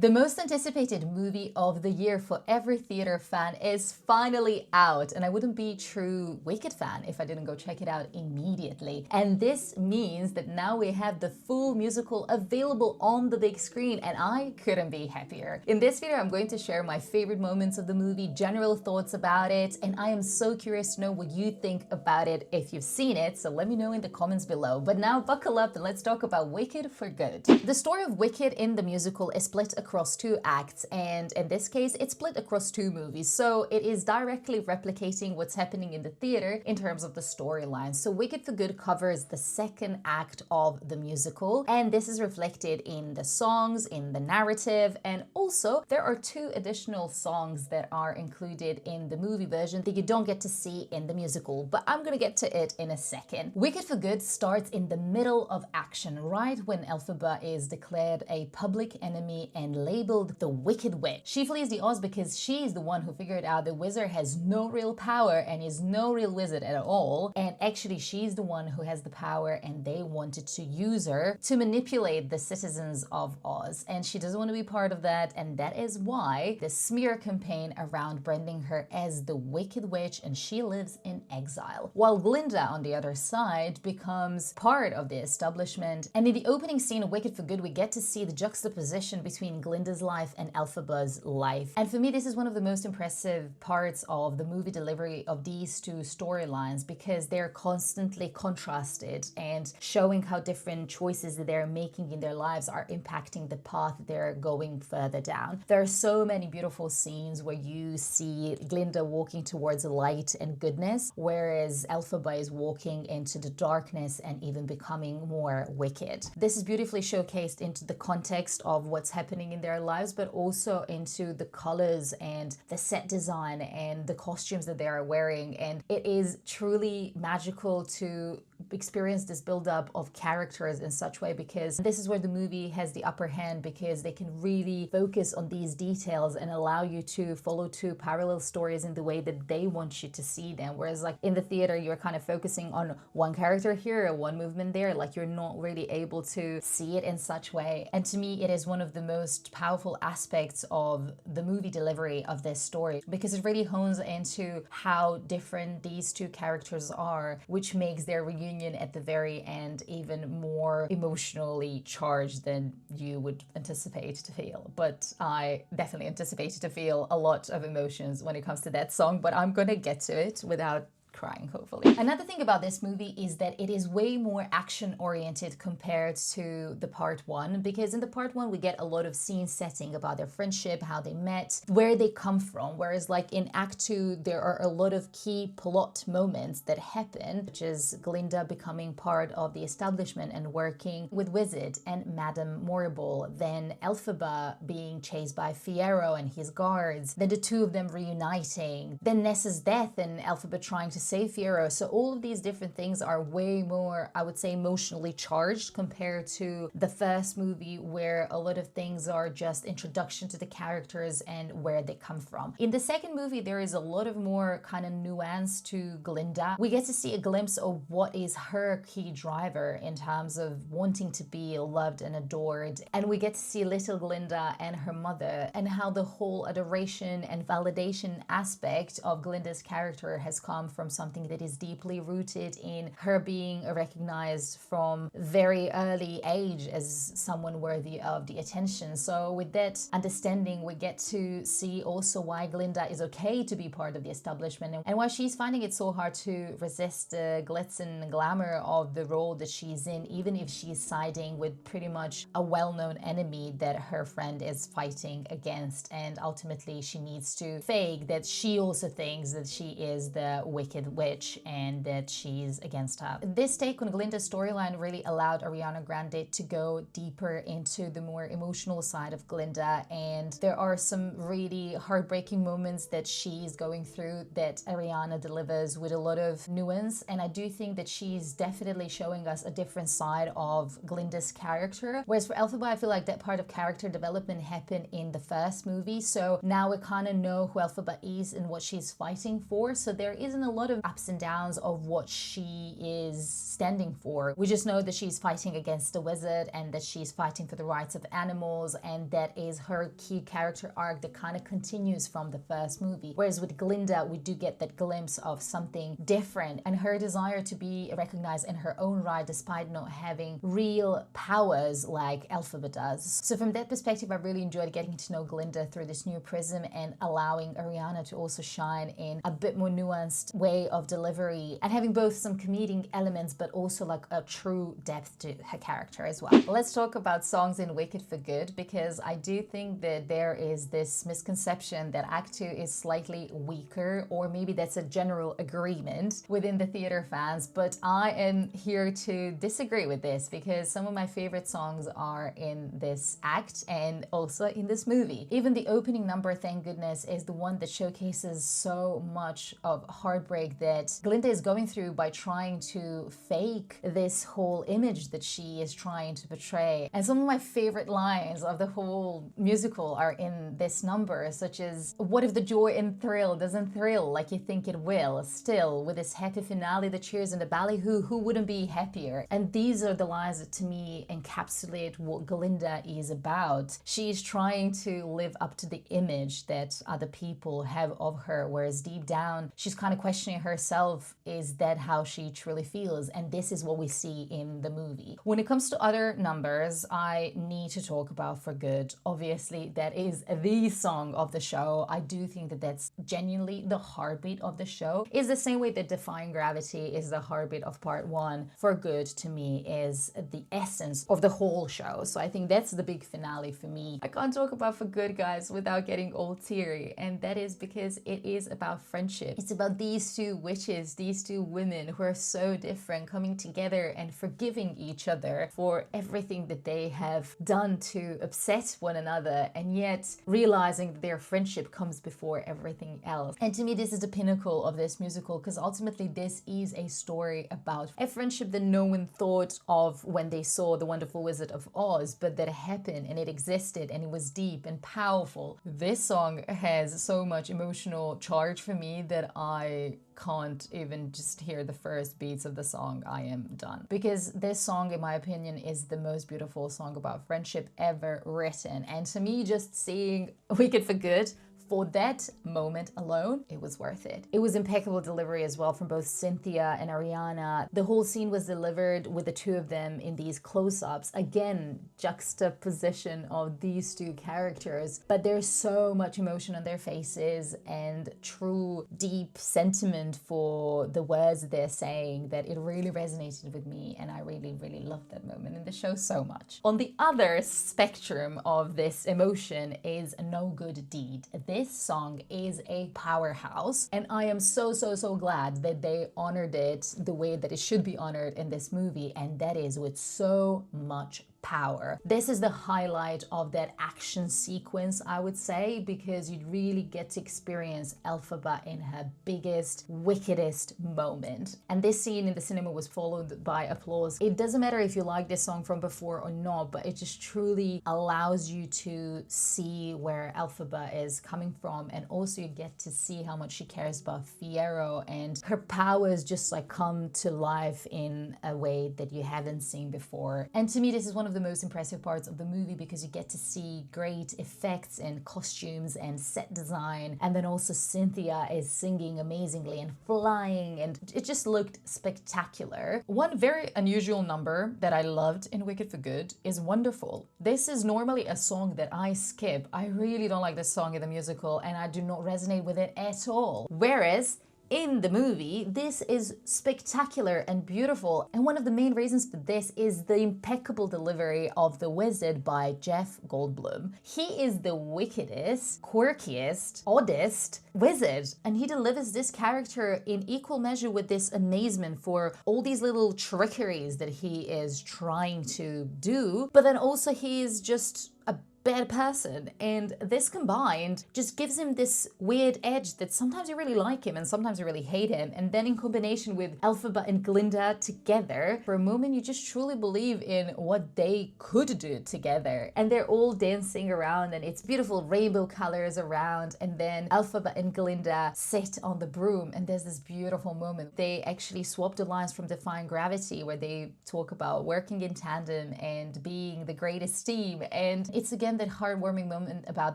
The most anticipated movie of the year for every theater fan is finally out, and I wouldn't be a true Wicked fan if I didn't go check it out immediately. And this means that now we have the full musical available on the big screen, and I couldn't be happier. In this video, I'm going to share my favorite moments of the movie, general thoughts about it, and I am so curious to know what you think about it if you've seen it, so let me know in the comments below. But now buckle up and let's talk about Wicked for good. The story of Wicked in the musical is split across two acts, and in this case it's split across two movies, so it is directly replicating what's happening in the theater in terms of the storyline. So Wicked for Good covers the second act of the musical, and this is reflected in the songs, in the narrative, and also there are two additional songs that are included in the movie version that you don't get to see in the musical, but I'm gonna get to it in a second. Wicked for Good starts in the middle of action, right when Elphaba is declared a public enemy and labeled the Wicked Witch. She flees the Oz because she is the one who figured out the wizard has no real power and is no real wizard at all, and actually she's the one who has the power and they wanted to use her to manipulate the citizens of Oz, and she doesn't want to be part of that, and that is why the smear campaign around branding her as the Wicked Witch, and she lives in exile. While Glinda, on the other side, becomes part of the establishment, and in the opening scene of Wicked for Good we get to see the juxtaposition between Glinda's life and Elphaba's life. And for me, this is one of the most impressive parts of the movie delivery of these two storylines, because they're constantly contrasted and showing how different choices that they're making in their lives are impacting the path they're going further down. There are so many beautiful scenes where you see Glinda walking towards light and goodness, whereas Elphaba is walking into the darkness and even becoming more wicked. This is beautifully showcased into the context of what's happening in their lives, but also into the colors and the set design and the costumes that they are wearing. And it is truly magical to experience this build-up of characters in such way, because this is where the movie has the upper hand, because they can really focus on these details and allow you to follow two parallel stories in the way that they want you to see them. Whereas like in the theater, you're kind of focusing on one character here, one movement there, like you're not really able to see it in such way. And to me, it is one of the most powerful aspects of the movie delivery of this story, because it really hones into how different these two characters are, which makes their reunion at the very end even more emotionally charged than you would anticipate to feel. But I definitely anticipated to feel a lot of emotions when it comes to that song, but I'm gonna get to it without crying, hopefully. Another thing about this movie is that it is way more action oriented compared to the part one, because in the part one we get a lot of scene setting about their friendship, how they met, where they come from, whereas like in act two there are a lot of key plot moments that happen, such as Glinda becoming part of the establishment and working with Wizard and Madame Morrible, then Elphaba being chased by Fiyero and his guards, then the two of them reuniting, then Nessa's death and Elphaba trying to save Fiyero. So all of these different things are way more, I would say, emotionally charged compared to the first movie, where a lot of things are just introduction to the characters and where they come from. In the second movie, there is a lot of more kind of nuance to Glinda. We get to see a glimpse of what is her key driver in terms of wanting to be loved and adored. And we get to see little Glinda and her mother, and how the whole adoration and validation aspect of Glinda's character has come from something that is deeply rooted in her being recognized from very early age as someone worthy of the attention. So with that understanding, we get to see also why Glinda is okay to be part of the establishment, and why she's finding it so hard to resist the glitz and glamour of the role that she's in, even if she's siding with pretty much a well-known enemy that her friend is fighting against, and ultimately she needs to fake that she also thinks that she is the Wicked Witch and that she's against her. This take on Glinda's storyline really allowed Ariana Grande to go deeper into the more emotional side of Glinda, and there are some really heartbreaking moments that she's going through that Ariana delivers with a lot of nuance, and I do think that she's definitely showing us a different side of Glinda's character. Whereas for Elphaba, I feel like that part of character development happened in the first movie, so now we kind of know who Elphaba is and what she's fighting for, so there isn't a lot lot of ups and downs of what she is standing for. We just know that she's fighting against the wizard and that she's fighting for the rights of animals, and that is her key character arc that kind of continues from the first movie. Whereas with Glinda, we do get that glimpse of something different and her desire to be recognized in her own right despite not having real powers like Elphaba does. So from that perspective, I really enjoyed getting to know Glinda through this new prism and allowing Ariana to also shine in a bit more nuanced way of delivery and having both some comedic elements but also like a true depth to her character as well. Let's talk about songs in Wicked for Good, because I do think that there is this misconception that Act 2 is slightly weaker, or maybe that's a general agreement within the theater fans, but I am here to disagree with this because some of my favorite songs are in this act and also in this movie. Even the opening number, thank goodness, is the one that showcases so much of heartbreak that Glinda is going through by trying to fake this whole image that she is trying to portray. And some of my favorite lines of the whole musical are in this number, such as, what if the joy and thrill doesn't thrill like you think it will? Still, with this happy finale, the cheers and the ballyhoo, who wouldn't be happier? And these are the lines that to me encapsulate what Glinda is about. She's trying to live up to the image that other people have of her, whereas deep down, she's kind of questioning herself, is that how she truly feels? And this is what we see in the movie. When it comes to other numbers, I need to talk about For Good. Obviously, that is the song of the show. I do think that that's genuinely the heartbeat of the show. It's the same way that Defying Gravity is the heartbeat of part one. For Good, to me, is the essence of the whole show. So I think that's the big finale for me. I can't talk about For Good, guys, without getting all teary, and that is because it is about friendship. It's about these two witches, these two women who are so different, coming together and forgiving each other for everything that they have done to upset one another, and yet realizing that their friendship comes before everything else. And to me, this is the pinnacle of this musical, because ultimately this is a story about a friendship that no one thought of when they saw The Wonderful Wizard of Oz, but that happened and it existed and it was deep and powerful. This song has so much emotional charge for me that I can't even just hear the first beats of the song. I am done. Because this song, in my opinion, is the most beautiful song about friendship ever written. And to me, just seeing Wicked for Good, for that moment alone, it was worth it. It was impeccable delivery as well from both Cynthia and Ariana. The whole scene was delivered with the two of them in these close-ups. Again, juxtaposition of these two characters, but there's so much emotion on their faces and true deep sentiment for the words they're saying that it really resonated with me, and I really, really loved that moment in the show so much. On the other spectrum of this emotion is No Good Deed. This song is a powerhouse, and I am so glad that they honored it the way that it should be honored in this movie, and that is with so much power. This is the highlight of that action sequence, I would say, because you really get to experience Elphaba in her biggest, wickedest moment. And this scene in the cinema was followed by applause. It doesn't matter if you like this song from before or not, but it just truly allows you to see where Elphaba is coming from, and also you get to see how much she cares about Fiyero, and her powers just like come to life in a way that you haven't seen before. And to me, this is one of the most impressive parts of the movie, because you get to see great effects and costumes and set design, and then also Cynthia is singing amazingly and flying, and it just looked spectacular. One very unusual number that I loved in Wicked for Good is Wonderful. This is normally a song that I skip. I really don't like this song in the musical, and I do not resonate with it at all. Whereas in the movie, this is spectacular and beautiful, and one of the main reasons for this is the impeccable delivery of the wizard by Jeff Goldblum. He is the wickedest, quirkiest, oddest wizard, and he delivers this character in equal measure with this amazement for all these little trickeries that he is trying to do, but then also he is just a bad person. And this combined just gives him this weird edge that sometimes you really like him and sometimes you really hate him. And then in combination with Elphaba and Glinda together, for a moment you just truly believe in what they could do together. And they're all dancing around and it's beautiful rainbow colors around. And then Elphaba and Glinda sit on the broom and there's this beautiful moment. They actually swap the lines from Defying Gravity where they talk about working in tandem and being the greatest team. And it's again that heartwarming moment about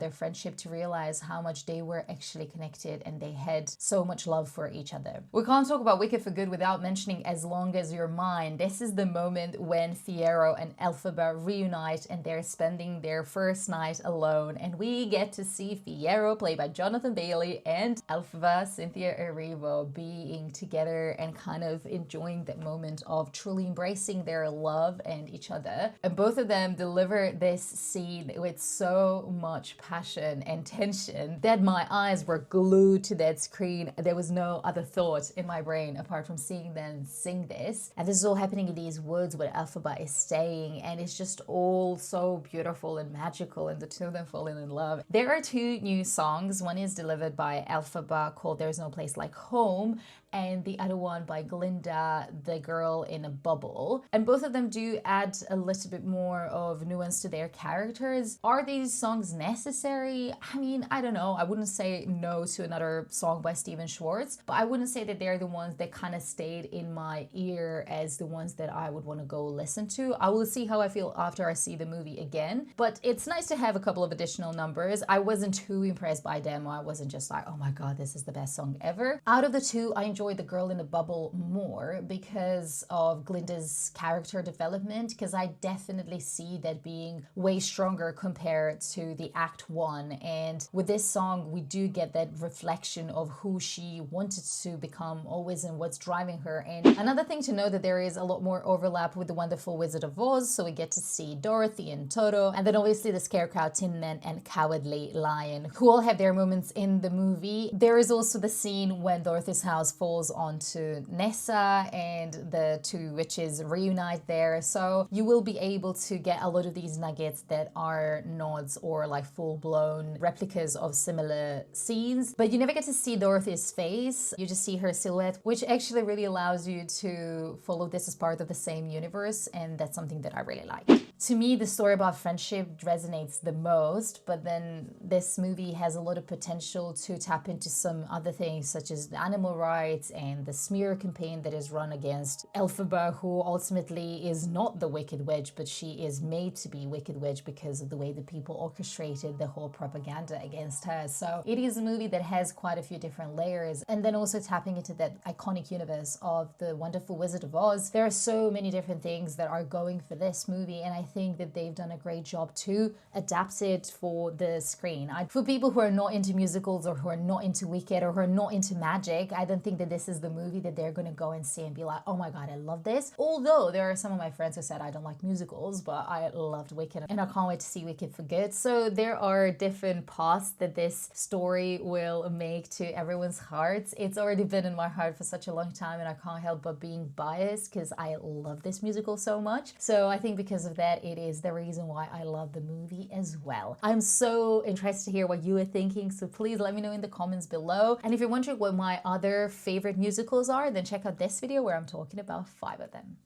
their friendship to realize how much they were actually connected and they had so much love for each other. We can't talk about Wicked for Good without mentioning As Long As You're Mine. This is the moment when Fiyero and Elphaba reunite and they're spending their first night alone, and we get to see Fiyero, played by Jonathan Bailey, and Elphaba, Cynthia Erivo, being together and kind of enjoying that moment of truly embracing their love and each other. And both of them deliver this scene with so much passion and tension that my eyes were glued to that screen. There was no other thought in my brain apart from seeing them sing this. And this is all happening in these woods where Elphaba is staying, and it's just all so beautiful and magical, and the two of them falling in love. There are two new songs. One is delivered by Elphaba called There's No Place Like Home, and the other one by Glinda, The Girl in a Bubble. And both of them do add a little bit more of nuance to their characters. Are these songs necessary? I mean, I don't know. I wouldn't say no to another song by Stephen Schwartz, but I wouldn't say that they're the ones that kind of stayed in my ear as the ones that I would want to go listen to. I will see how I feel after I see the movie again, but it's nice to have a couple of additional numbers. I wasn't too impressed by them. I wasn't just like, oh my god, this is the best song ever. Out of the two, I enjoyed The Girl in a Bubble more because of Glinda's character development, because I definitely see that being way stronger compared to the Act 1. And with this song, we do get that reflection of who she wanted to become always and what's driving her. And another thing to know that there is a lot more overlap with The Wonderful Wizard of Oz, so we get to see Dorothy and Toto, and then obviously the Scarecrow, Tin Man, and Cowardly Lion, who all have their moments in the movie. There is also the scene when Dorothy's house falls onto Nessa and the two witches reunite there. So you will be able to get a lot of these nuggets that are nods or like full-blown replicas of similar scenes, but you never get to see Dorothy's face. You just see her silhouette, which actually really allows you to follow this as part of the same universe, and that's something that I really like. To me, the story about friendship resonates the most, but then this movie has a lot of potential to tap into some other things such as the animal rights and the smear campaign that is run against Elphaba, who ultimately is not the Wicked Witch, but she is made to be Wicked Witch because of the way that people orchestrated the whole propaganda against her. So it is a movie that has quite a few different layers, and then also tapping into that iconic universe of The Wonderful Wizard of Oz. There are so many different things that are going for this movie, and I think that they've done a great job to adapt it for the screen. For people who are not into musicals or who are not into Wicked or who are not into magic, I don't think that this is the movie that they're going to go and see and be like, oh my god, I love this. Although there are some of my friends who said I don't like musicals, but I loved Wicked and I can't wait to see Wicked for Good. So there are different paths that this story will make to everyone's hearts. It's already been in my heart for such a long time, and I can't help but being biased because I love this musical so much. So I think because of that, it is the reason why I love the movie as well. I'm so interested to hear what you are thinking, so please let me know in the comments below. And if you're wondering what my other favorite musicals are, then check out this video where I'm talking about 5 of them.